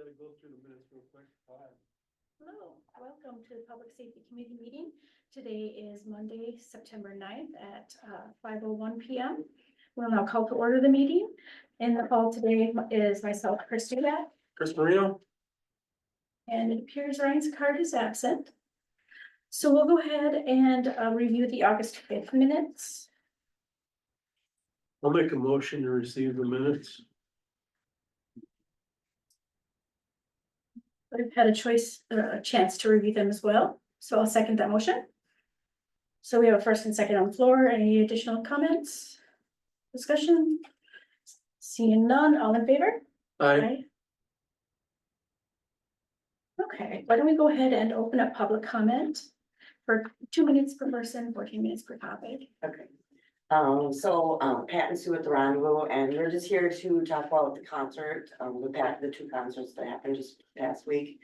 gotta go through the minutes real quick. Hello, welcome to the Public Safety Committee meeting. Today is Monday, September 9th at 5:01 p.m. We'll now call to order the meeting. In the call today is myself, Chris Duback, Chris Marino? and it appears Ryan Sicard is absent. So we'll go ahead and review the August 5th minutes. I'll make a motion to receive the minutes. We've had a chance to review them as well, so I'll second that motion. So we have a first and second on the floor. Any additional comments? Discussion? Seeing none, all in favor? Aye. Okay, why don't we go ahead and open up public comment for 2 minutes per person, 14 minutes per topic. Okay. Pat and Sue at the Rendezvous, and we're just here to talk about the concert, the two concerts that happened just past week.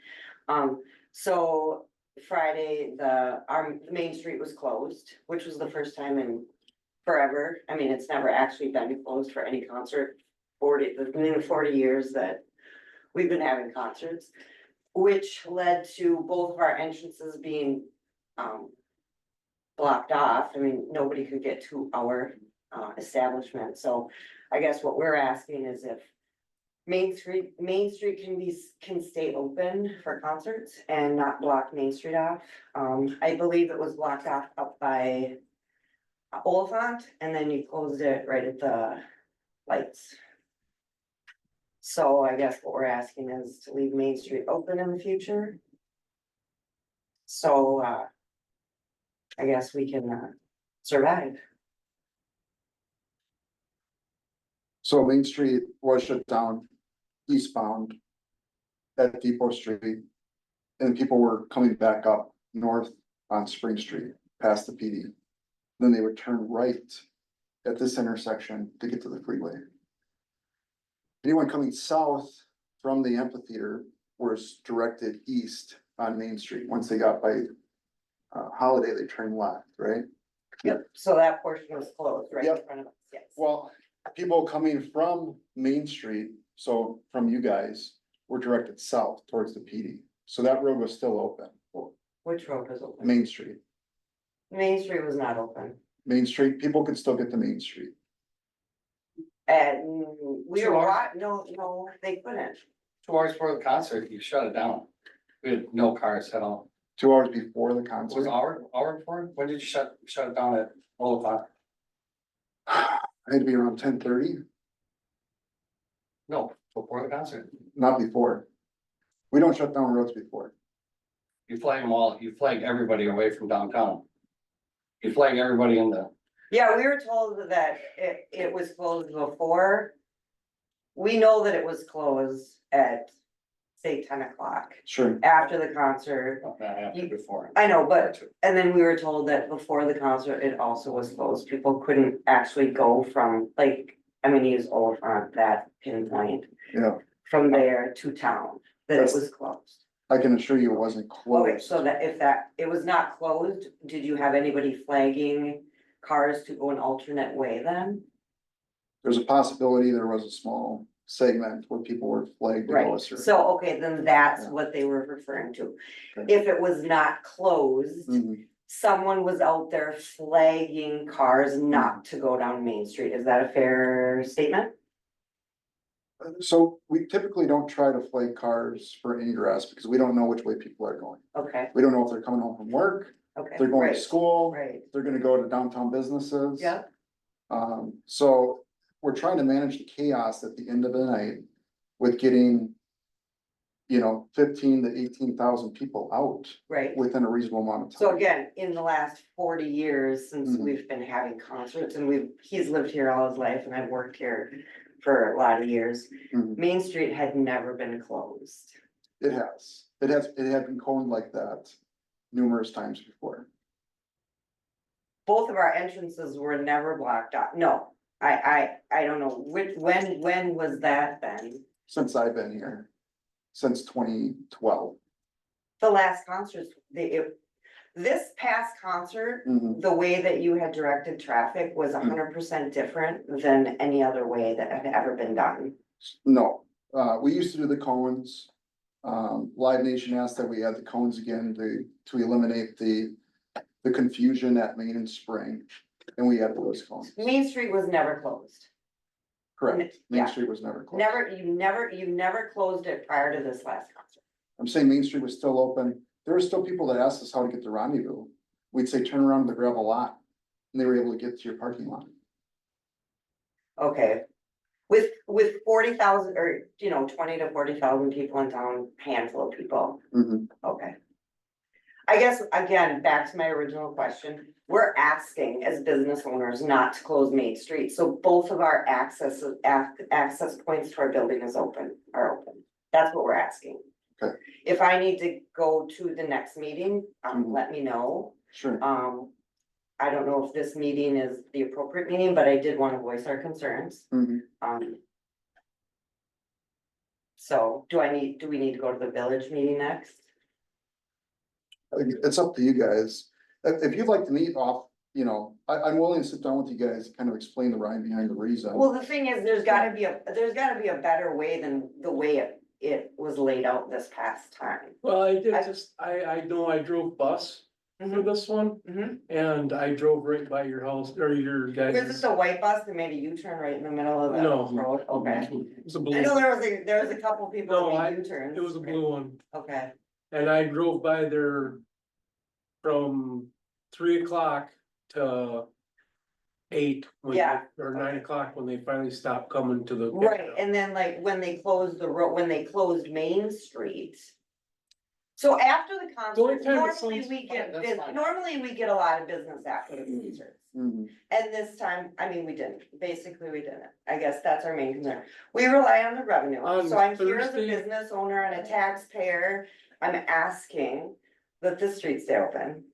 So Friday, the Main Street was closed, which was the first time in forever. I mean, it's never actually been closed for any concert. 40 years that we've been having concerts, which led to both of our entrances being, blocked off. I mean, nobody could get to our establishment, so I guess what we're asking is if Main Street can stay open for concerts and not block Main Street off. I believe it was blocked off up by Oliphant, and then you closed it right at the lights. So I guess what we're asking is to leave Main Street open in the future. So I guess we can survive. So Main Street was shut down eastbound at Depot Street. And people were coming back up north on Spring Street past the PD. Then they would turn right at this intersection to get to the freeway. Anyone coming south from the amphitheater was directed east on Main Street. Once they got by Holiday, they turned left, right? Yep. So that portion was closed right in Yep. front of us, yes. Well, people coming from Main Street, so from you guys, were directed south towards the PD. So that road was still open, Which road was open? Main Street. Main Street was not open. Main Street, people could still get to Main Street. And we So were, our- no, they couldn't. 2 hours before the concert, you shut it down. We had no cars at all. 2 hours before the It was concert. hour before? When did you shut it down at Oliphant? I had to be around 10:30, No, before the concert. not before. We don't shut down roads before. You flag everybody away from downtown. You flag everybody in the, Yeah, we were told that it was closed before. We know that it was closed at, say, 10 o'clock Sure. after the concert. that happened before. I know, but, and then we were told that before the concert, it also was closed. People couldn't actually go from, like, I'm gonna use Oliphant, that pinpoint, Yeah, from there to town, that it was closed. I can assure you it wasn't Okay, closed. so that if it was not closed, did you have anybody flagging cars to go an alternate way then? There's a possibility there was a small segment where people were flagged to go a Right, certain. so, okay, then that's Yeah. what they were referring to. Okay. If it was not closed, Mhm. someone was out there flagging cars not to go down Main Street. Is that a fair statement? So we typically don't try to flag cars for ingress because we don't know which way people are going. Okay, We don't know if they're coming home from work, okay. they're going right, to school, Right, they're gonna go to downtown businesses. yeah, So we're trying to manage the chaos at the end of the night with getting, 15 to 18,000 people out right. within a reasonable amount of time. So again, in the last 40 years since Mhm. we've been having concerts and he's lived here all his life and I've worked here for a lot of years. Mhm. Main Street had never been closed. It had been combed like that numerous times before. Both of our entrances were never blocked off. No, I don't know when was that then? Since I've been here, since 2012. The last concerts, this past concert, Mhm. the way that you had directed traffic was 100% different than any other way that had ever been done. No, we used to do the cones Live Nation asked that we add the cones again to eliminate the confusion at Main and Spring. And we added those cones. Main Street was never closed. Correct. Main Yeah. Street was never closed. You never closed it prior to this last concert. I'm saying Main Street was still open. There were still people that asked us how to get to Rendezvous. We'd say turn around the gravel lot. And they were able to get to your parking lot. Okay. With 40,000 or, 20 to 40,000 people in town, handful of people, Mhm. okay. I guess, again, back to my original question, we're asking as business owners not to close Main Street, so both of our access points to our building are open. That's what we're asking. Okay. If I need to go to the next meeting, Mhm. let me know. Sure. I don't know if this meeting is the appropriate meeting, but I did wanna voice our concerns. Mhm. So do we need to go to the village meeting next? It's up to you guys. If you'd like to meet off, I'm willing to sit down with you guys, kind of explain the rhyme behind the reason. Well, the thing is, there's gotta be a better way than the way it was laid out this past time. Well, I know I drove bus for Mhm, this one, mhm. and I drove right by your house, or your Was guys'. it the white bus that made a U-turn right in the middle of the No. road? Okay. It was a I blue, know there was a couple people No, that made U-turns. it was a blue one, Okay, and I drove by there from 3 o'clock to 8. Yeah. Or 9 o'clock when they finally stopped coming to the. right, and then like when they closed when they closed Main Street. So after the only concert, time it normally sounds we fine, that's fine. normally we get a lot of business after the concerts. Mhm. And this time, I mean, we didn't, basically we didn't, I guess that's our main concern. We rely on the revenue, On so I'm here as a Thursday- business owner and a taxpayer, I'm asking that this street stay open.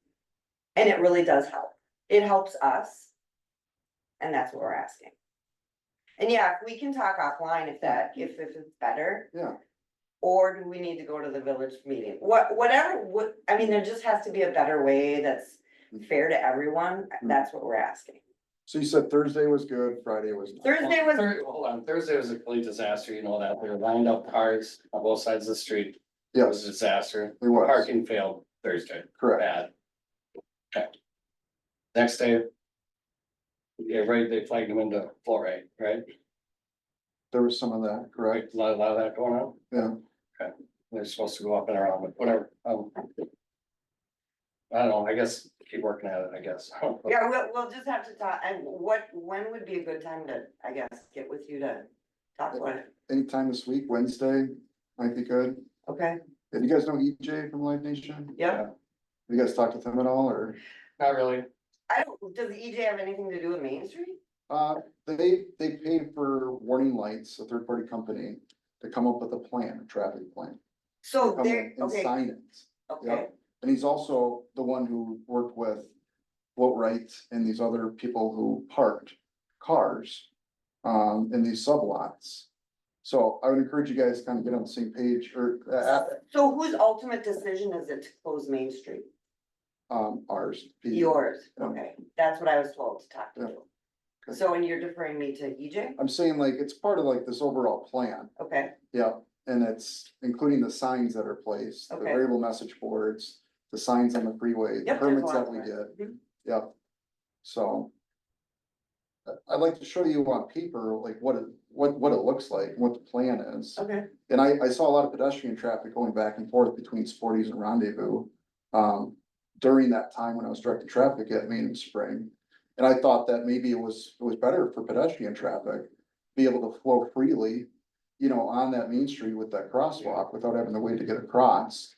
And it really does help, it helps us. And that's what we're asking. And yeah, if we can talk offline if it's better. Yeah. Or do we need to go to the village meeting? I mean, there just has to be a better way that's fair to everyone, that's what we're asking. So you said Thursday was good, Friday was not. Thursday was, Hold on, Thursday was a complete disaster, you know that, they were lined up cars on both sides of the street, it was a Yes, disaster. it was, Parking failed Thursday, correct. bad. Okay. Next day. Yeah, right, they flagged them into fluoride, right? There was some of that, correct? A lot of that going on. Yeah. Okay, they're supposed to go up and around, but whatever, I don't know, I guess keep working at it, I guess. yeah, we'll just have to talk, and when would be a good time to, I guess, get with you to talk about it? Anytime this week, Wednesday might be good. Okay, Did you guys know EJ from Live Nation? yeah, Have you guys talked with him at all, or? Not really, does EJ have anything to do with Main Street? They paid for Warning Lights, a third party company, to come up with a plan, a traffic plan. So Come there, in and okay, sign it. okay, And he's also the one who worked with Float Right and these other people who parked cars in these sublots. So I would encourage you guys to kind of get on the same page or so whose ultimate decision is it to close Main Street? ours. Yours, Yeah. okay, that's what I was told to talk to Yeah. you. Okay. So, and you're deferring me to EJ? I'm saying like, it's part of like this overall plan. Okay, Yeah, and it's including the signs that are placed, the Okay. variable message boards, the signs on the freeway, the Yep, there's a permits lot that of we that. did. Mhm. Yep. So. I'd like to show you on paper, like what it looks like, what the plan is. okay, And I saw a lot of pedestrian traffic going back and forth between Sporties and Rendezvous. During that time when I was directing traffic at Main and Spring. And I thought that maybe it was better for pedestrian traffic, be able to flow freely. On that Main Street with that crosswalk without having to wait to get across.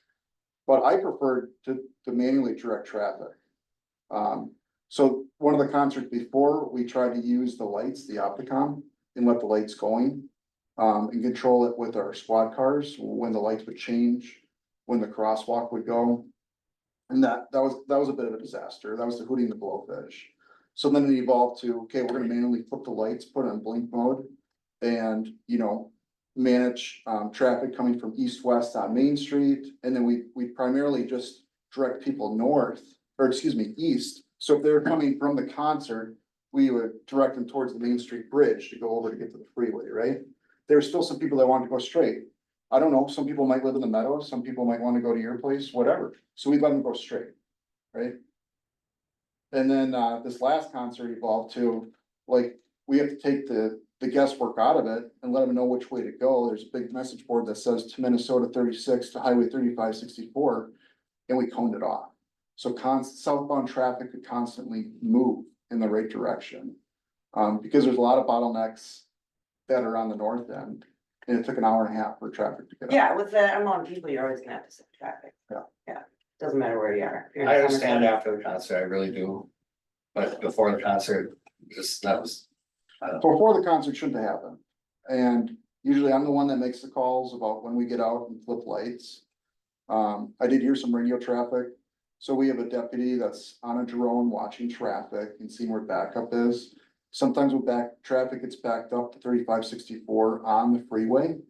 But I preferred to manually direct traffic. So one of the concerts before, we tried to use the lights, the Opticom, and let the lights going. And control it with our squad cars, when the lights would change, when the crosswalk would go. And that was a bit of a disaster, that was the Hootie and the Blowfish. So then it evolved to, okay, we're gonna manually flip the lights, put it on blink mode. And, manage, traffic coming from east-west on Main Street, and then we primarily just direct people east. So if they're coming from the concert, we would direct them towards the Main Street Bridge to go over to get to the freeway, right? There were still some people that wanted to go straight. I don't know, some people might live in the meadows, some people might wanna go to your place, whatever, so we let them go straight, right? And then, this last concert evolved to, like, we have to take the guesswork out of it and let them know which way to go. There's a big message board that says to Minnesota 36 to Highway 3564, and we coned it off. So southbound traffic could constantly move in the right direction. Because there's a lot of bottlenecks that are on the north end, and it took an hour and a half for traffic to get up. Yeah, with the amount of people, you're always gonna have to set traffic. Yeah. Yeah, doesn't matter where you are. If you're in I understand Somerset- after the concert, I really do. But before the concert, just that was. Before the concert shouldn't have happened, and usually I'm the one that makes the calls about when we get out and flip lights. I did hear some radio traffic, so we have a deputy that's on a drone watching traffic and seeing where backup is. Sometimes with traffic gets backed up to 3564 on the freeway.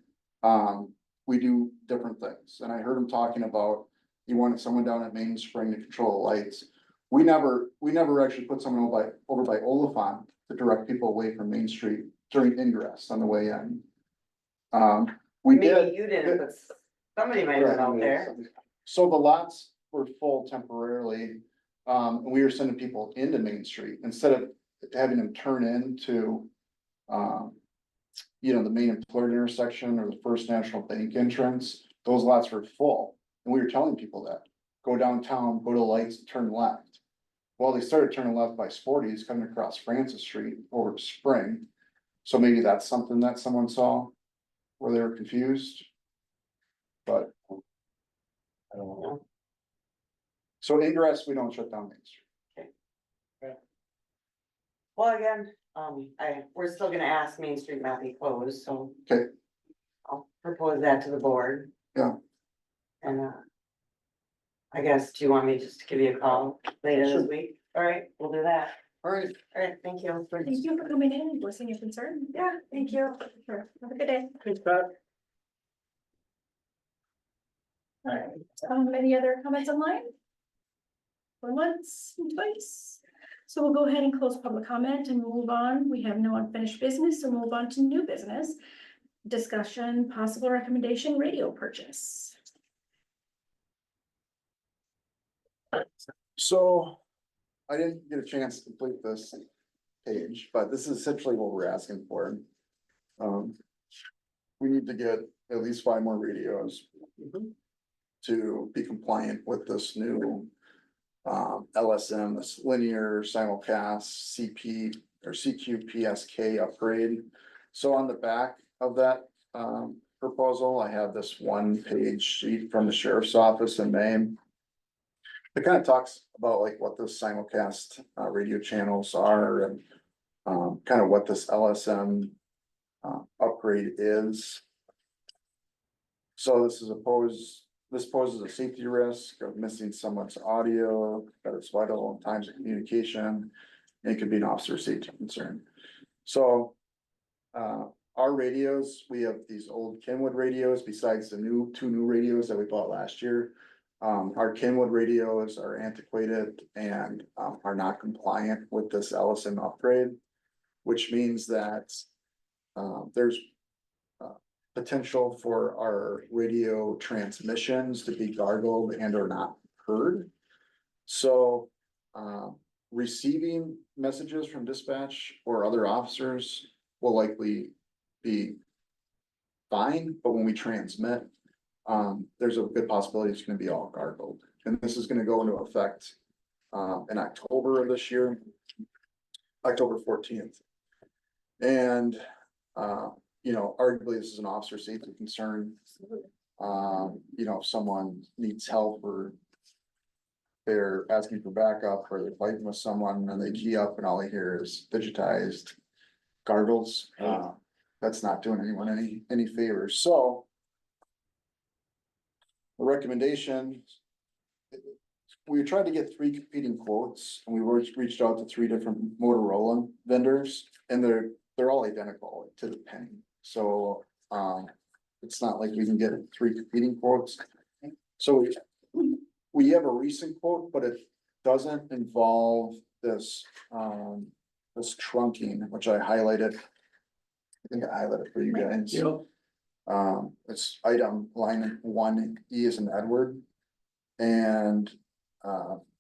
We do different things, and I heard him talking about, he wanted someone down at Main Spring to control the lights. We never actually put someone over by Oliphant to direct people away from Main Street during ingress on the way in. We Maybe did. you didn't, but somebody might have been out there. So the lots were full temporarily, and we were sending people into Main Street instead of having them turn into. The main employed intersection or the First National Bank entrance, those lots were full, and we were telling people that. Go downtown, go to lights, turn left. Well, they started turning left by Sporty's coming across Francis Street over to Spring. So maybe that's something that someone saw where they were confused. But I don't know. so ingress, we don't shut down Main Street. Well, again, we're still gonna ask Main Street not be closed, so. Okay. I'll propose that to the board. Yeah. And, I guess, do you want me just to give you a call later this Sure. week? All right, we'll do that. All right, All right, thank you. Thank you for coming in and voicing your concern. Yeah, thank you. Sure. Have a good day. Thanks, Pat. All right, any other comments online? Going once, and twice. So we'll go ahead and close public comment and move on. We have no unfinished business, so move on to new business. Discussion, possible recommendation, radio purchase. so I didn't get a chance to complete this page, but this is essentially what we're asking for. We need to get at least 5 more radios to be compliant with this new LSM, this linear simulcast CP or CQPSK upgrade. So on the back of that proposal, I have this 1-page sheet from the sheriff's office in Maine. It kind of talks about like what the simulcast radio channels are and kind of what this LSM upgrade is. So this poses a safety risk of missing someone's audio that is vital in times of communication. And it could be an officer safety concern. So our radios, we have these old Kenwood radios besides the two new radios that we bought last year. Our Kenwood radios are antiquated and are not compliant with this LSM upgrade, which means that there's potential for our radio transmissions to be gargled and or not heard. So receiving messages from dispatch or other officers will likely be fine, but when we transmit, there's a good possibility it's gonna be all gargled. And this is gonna go into effect in October of this year, October 14th. And arguably this is an officer safety concern. If someone needs help or they're asking for backup or they're fighting with someone and they key up and all they hear is digitized gargles, that's not doing anyone any favors. So the recommendation, we tried to get 3 competing quotes and we reached out to 3 different Motorola vendors and they're all identical to the penny. So it's not like we can get 3 competing quotes. So we have a recent quote, but it doesn't involve this this trunking, which I highlighted. I think I highlighted for you guys. Yep. It's item line 1E is in Edward. And,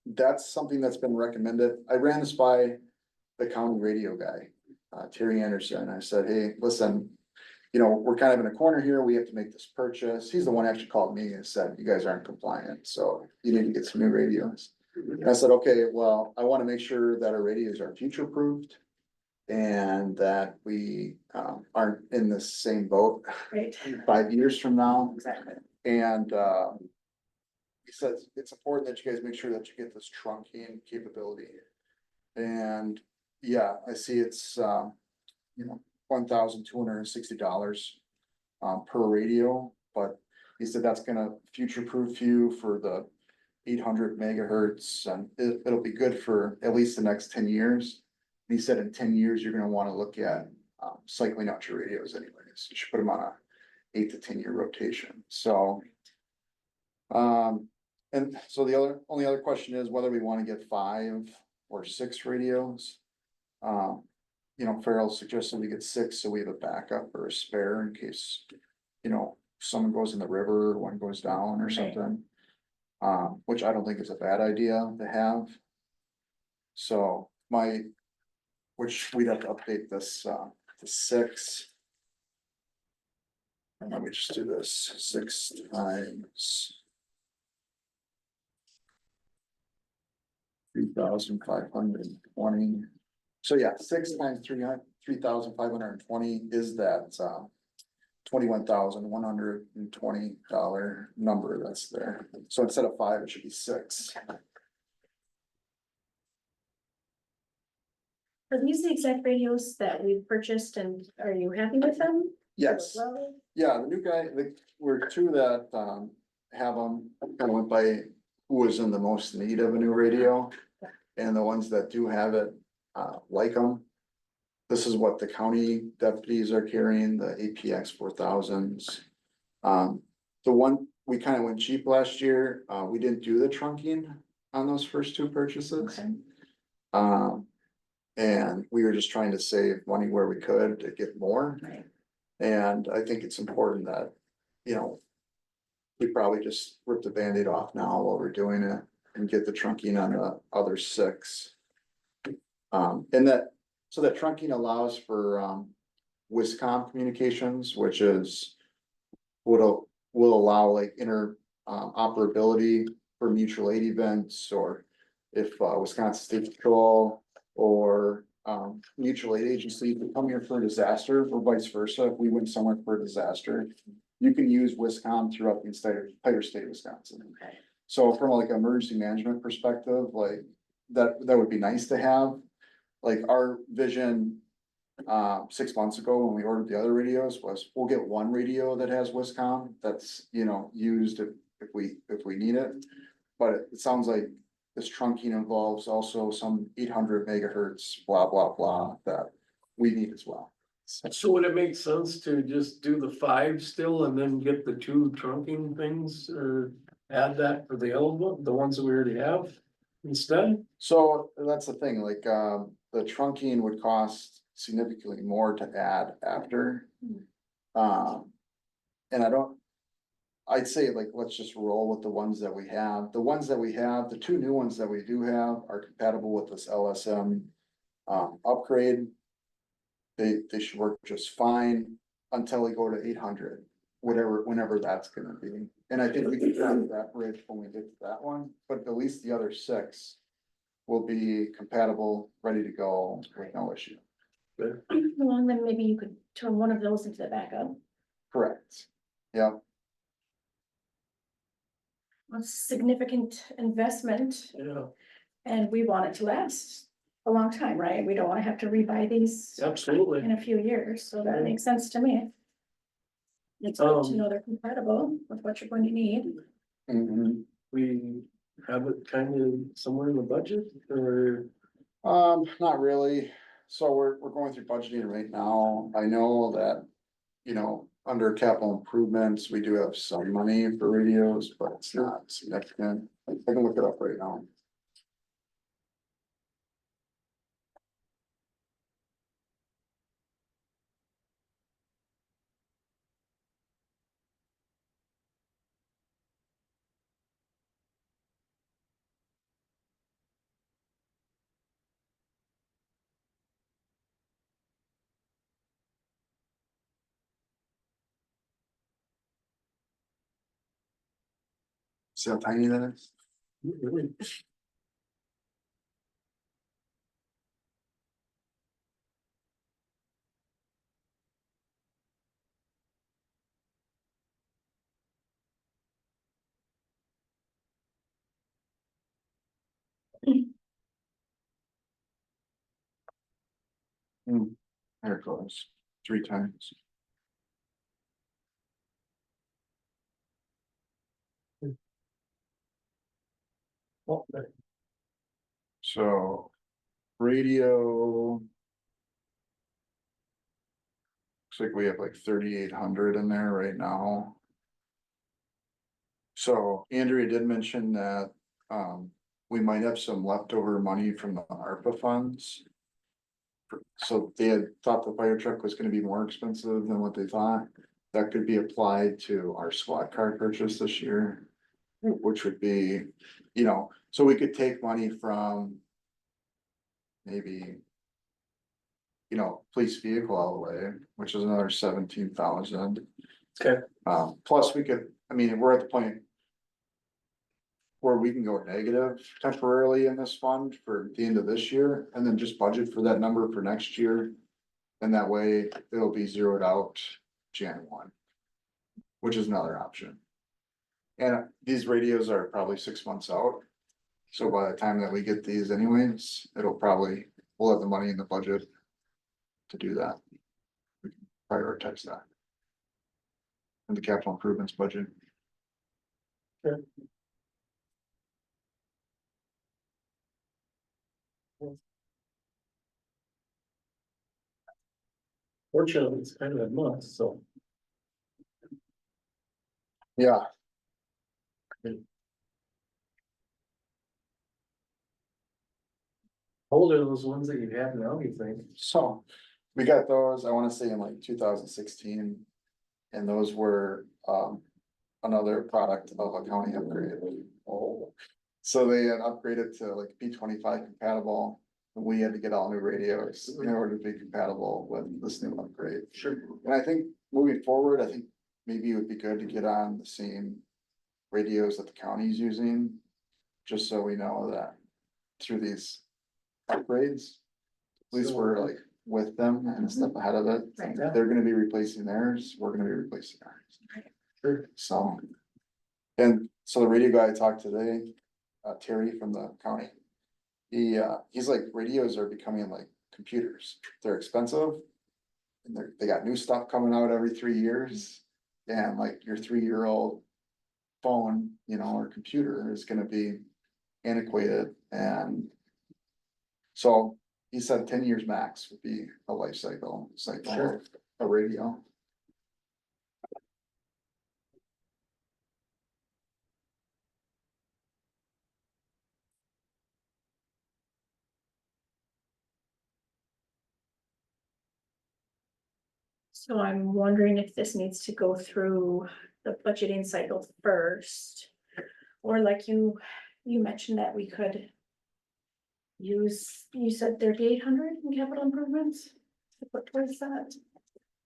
that's something that's been recommended. I ran this by the county radio guy, Terry Anderson. I said, hey, listen, you know, we're kind of in a corner here. We have to make this purchase. He's the one who actually called me and said, you guys aren't compliant, so you need to get some new radios. And I said, okay, well, I want to make sure that our radios are future proofed. And that we, aren't in the same boat Right, 5 years from now. exactly. And, he says it's important that you guys make sure that you get this trunking capability. And yeah, I see it's, you know, $1,260 per radio, but he said that's gonna future-proof you for the 800 megahertz, and it'll be good for at least the next 10 years. He said in 10 years, you're gonna wanna look at cycling out your radios anyways. You should put them on a 8 to 10 year rotation, so. And so the only other question is whether we wanna get 5 or 6 radios. You know, Farrell suggested we get 6, so we have a backup or a spare in case, you know, someone goes in the river, one goes down or Right. something. Which I don't think is a bad idea to have. So which we'd have to update this, to 6. And let me just do this, 6 times 3,520. So yeah, 6 times 3,520 is that, $21,120 number that's there. So instead of 5, it should be 6. Are these the exact radios that we've purchased and are you happy with them? Yes, Well, yeah, the new guy, we're 2 that, have them, kind of went by who was in the most need of a new radio. And the ones that do have it, like them. This is what the county deputies are carrying, the APX 4000s. The one, we kind of went cheap last year, we didn't do the trunking on those first 2 purchases. okay. And we were just trying to save money where we could to get more. Right. And I think it's important that, you know. We probably just rip the Band-Aid off now while we're doing it and get the trunking on the other 6. And so that trunking allows for, Wiscom communications, which is. Will allow like operability for mutual aid events, or if, Wisconsin State Patrol or, mutual aid agency would come here for a disaster or vice versa, if we went somewhere for a disaster. You can use Wiscom throughout the entire state of Wisconsin. Okay. So from like an emergency management perspective, like that would be nice to have. Like our vision, 6 months ago when we ordered the other radios was we'll get 1 radio that has Wiscom that's, you know, used if we need it. But it sounds like this trunking involves also some 800 megahertz, blah, blah, blah, that we need as well. So would it make sense to just do the 5 still and then get the 2 trunking things or add that for the old one, the ones that we already have instead? So that's the thing, like, the trunking would cost significantly more to add after. And I'd say like, let's just roll with the ones that we have. The ones that we have, the 2 new ones that we do have are compatible with this LSM upgrade. They should work just fine until we go to 800, whenever that's gonna be. And I think we can cross that bridge when we get to that one, but at least the other 6 will be compatible, ready to go with no issue. Well, then maybe you could turn one of those into the backup. Correct. Yeah, It's a significant investment Yeah, and we want it to last a long time, right? We don't wanna have to rebuy these absolutely. in a few years, so that makes sense to me. It's good to know they're compatible with what you're going to need. mhm. We have it kind of somewhere in the budget or, Not really. So we're going through budgeting right now. I know that, you know, under capital improvements, we do have some money for radios, but it's not significant. I can look it up right now. See how tiny that is? Hmm, there it goes, 3 times. Well, So, radio. Looks like we have like 3,800 in there right now. So Andrea did mention that, we might have some leftover money from the ARPA funds. So they had thought the fire truck was gonna be more expensive than what they thought. That could be applied to our squad car purchase this year. Which would be, so we could take money from. Maybe. Police vehicle all the way, which is another 17,000. Okay. Plus we could, we're at the point. Where we can go negative temporarily in this fund for the end of this year and then just budget for that number for next year. And that way it'll be zeroed out Jan 1. Which is another option. And these radios are probably 6 months out. So by the time that we get these anyways, we'll have the money in the budget. To do that. We can prioritize that. In the capital improvements budget. Fortunately, it's kind of a must, so. Yeah, How old are those ones that you have now, you think? so we got those, I wanna say in like 2016. And those were another product of a county upgrade. So they had upgraded to like P25 compatible. And we had to get all new radios in order to be compatible with this new upgrade. Sure. And I think moving forward, I think maybe it would be good to get on the same radios that the county's using. Just so we know that through these upgrades, at least we're like with them and a step ahead of it. Right. They're gonna be replacing theirs, we're gonna be replacing ours. Sure. So. And so the radio guy I talked today, Terry from the county. He's like, radios are becoming like computers, they're expensive. And they got new stuff coming out every 3 years. And like your 3-year-old phone, or computer is gonna be antiquated and. So he said 10 years max would be a life cycle Sure. of a radio. So I'm wondering if this needs to go through the budgeting cycle first. Or like you mentioned that we could. You said 3,800 in capital improvements to put towards that.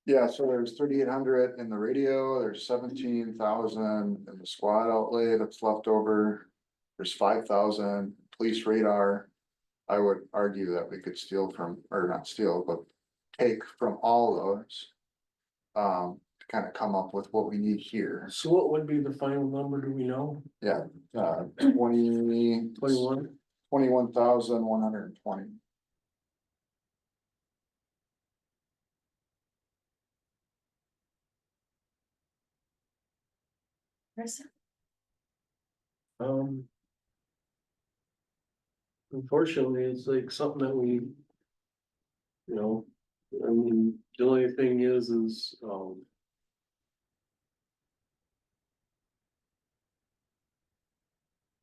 Yeah, so there's 3,800 in the radio, there's 17,000 in the squad outlay that's left over. There's 5,000 police radar. I would argue that we could steal from, or not steal, but take from all those. To kind of come up with what we need here. So what would be the final number, do we know? Yeah, 21,120. 21. Chris? Unfortunately, it's like something that we. The only thing is,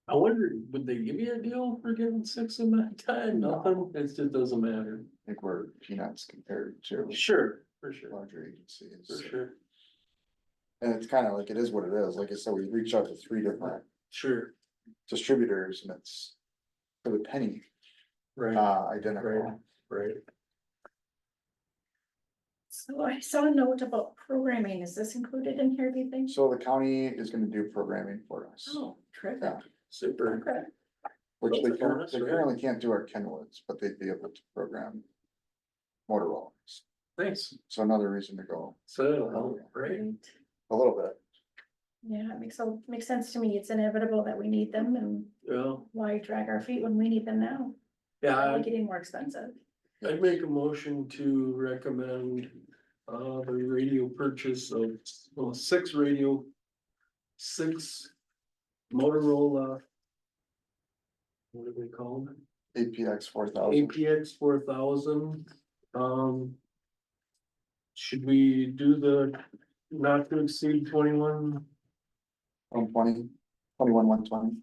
I wonder, would they give you a deal for giving 6 of them at a time? Nothing, it just doesn't matter. I think we're peanuts compared to Sure, for sure, larger agencies. for sure, And it's kind of like, it is what it is. Like I said, we reached out to 3 different sure, distributors and it's for the penny, right, identical. right. So I saw a note about programming. Is this included in here, do you think? So the county is gonna do programming for us, Oh, terrific. Yeah. Super. Okay. which That's a bonus, they right? currently can't do our Kenwoods, but they'd be able to program Motorola's. Thanks. So another reason to go, So, great. Great. a little bit. Yeah, makes sense to me. It's inevitable that we need them and Well, why drag our feet when we need them now? yeah, Probably getting more expensive. I'd make a motion to recommend, the radio purchase of, well, six Motorola. What do we call them? APX 4000. APX 4000, should we do the not to exceed 21, 120, 120.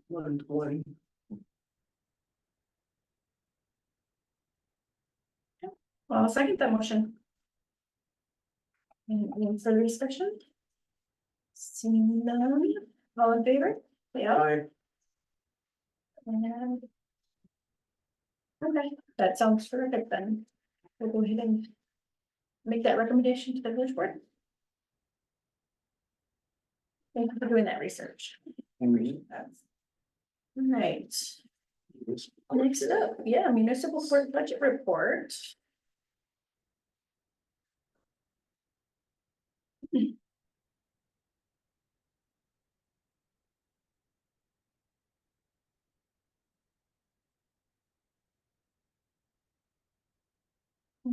120? Well, I'll second that motion. Any further discussion? Seeing none, all in favor? Yeah. Aye. And. Okay, that sounds terrific then. We'll go ahead and make that recommendation to the village board. Thank you for doing that research. That's- All right, next up, yeah, municipal court budget report.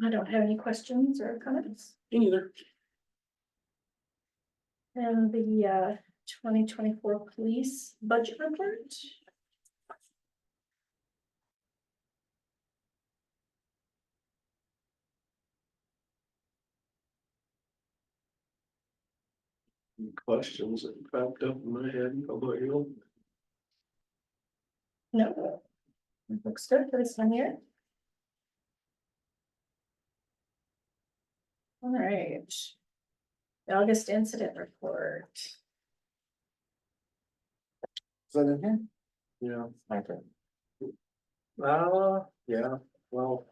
I don't have any questions or comments. Me neither. And the 2024 police budget report. Any questions that popped up in my head, how about you? No. Looks good for this one here. All right. The August incident report. Is that in here? Yeah. Okay. Yeah, well,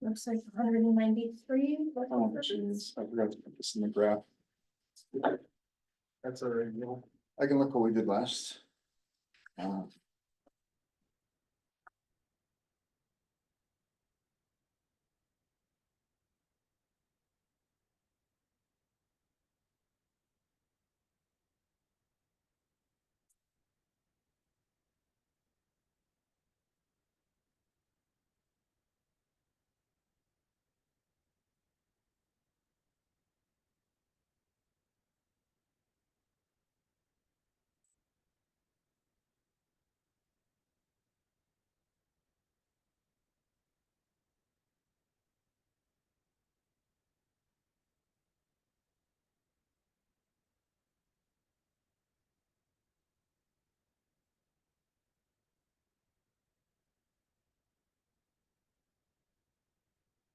Looks like 193. Oh, jeez, I forgot to put this in the graph. that's all right, you know. I can look what we did last.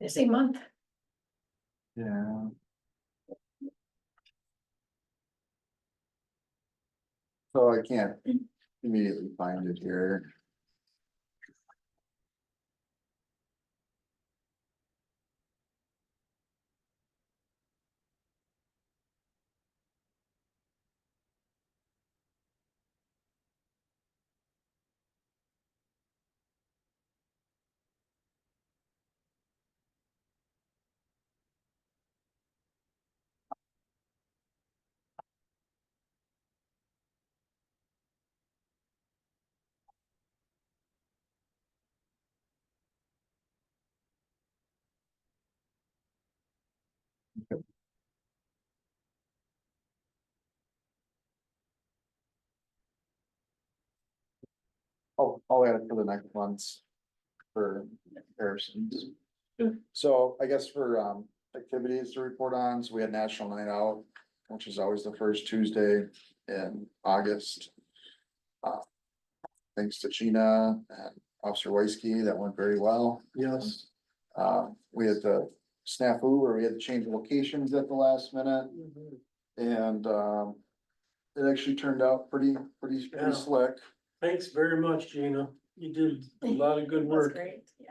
Busy month. Yeah. So I can't immediately find it here. I'll add it for the next ones for comparisons. So I guess for activities to report on, so we had National Night Out, which is always the first Tuesday in August. Thanks to Gina and Officer Weisky, that went very well. Yes. We had the snafu where we had to change locations at the last minute and it actually turned out pretty Yeah. slick. Thanks very much, Gina. You did a lot of good That's work. great, yeah.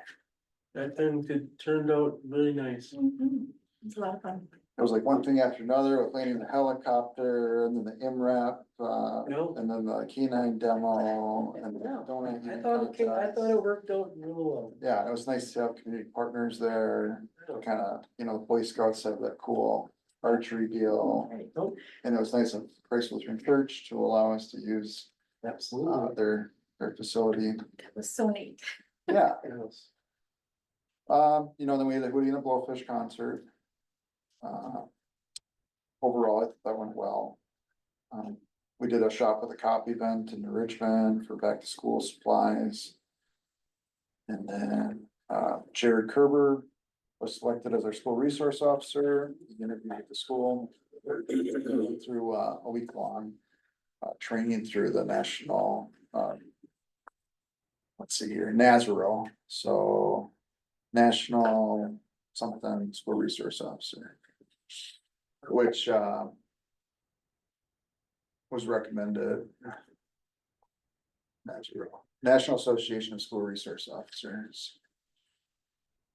That thing turned out really nice. Mhm. It's a lot of fun. It was like one thing after another with landing the helicopter and then the MRAP, No, and then the K9 demo and the donut. I eating thought contest. it worked out real well. Yeah, it was nice to have community partners there, kind of, the Boy Scouts have that cool archery deal. Right. Oh, And it was nice of Christ Lutheran Church to allow us to use, absolutely. their facility. That was so neat. Yeah, Yes. then we had the Hootie and the Blowfish concert. Overall, I thought that went well. We did a shop with a cop event in Richmond for back to school supplies. And then, Jared Kerber was selected as our school resource officer. He interviewed with the school through, a week long, training through the national, let's see here, Nazaro, so National something School Resource Officer. Which, was recommended. National Association of School Resource Officers.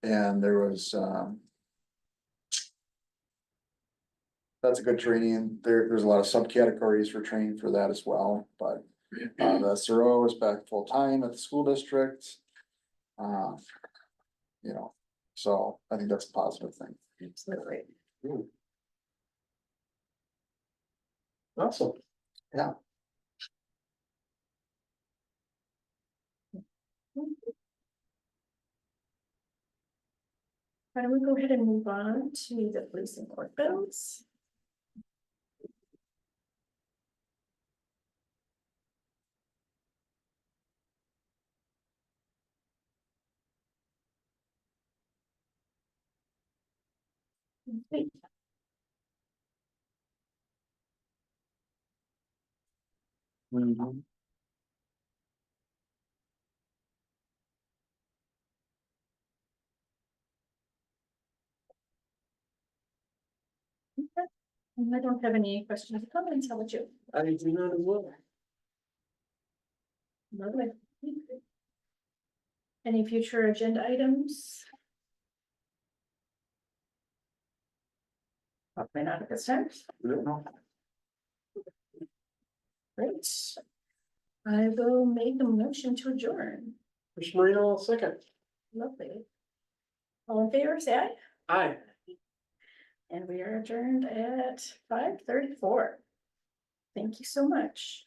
And there was, that's a good training. There's a lot of subcategories for training for that as well, but the SRO is back full-time at the school district. So I think that's a positive thing. Absolutely. Awesome. Why don't we go ahead and move on to the police and court bills? Okay. Mhm. And I don't have any questions or comments. How about you? I do not as well. Lovely. Any future agenda items? Probably not at this time. Great. I will make a motion to adjourn. Commissioner Marino, second. Lovely. All in favor, say aye. Aye. And we are adjourned at 5:34. Thank you so much.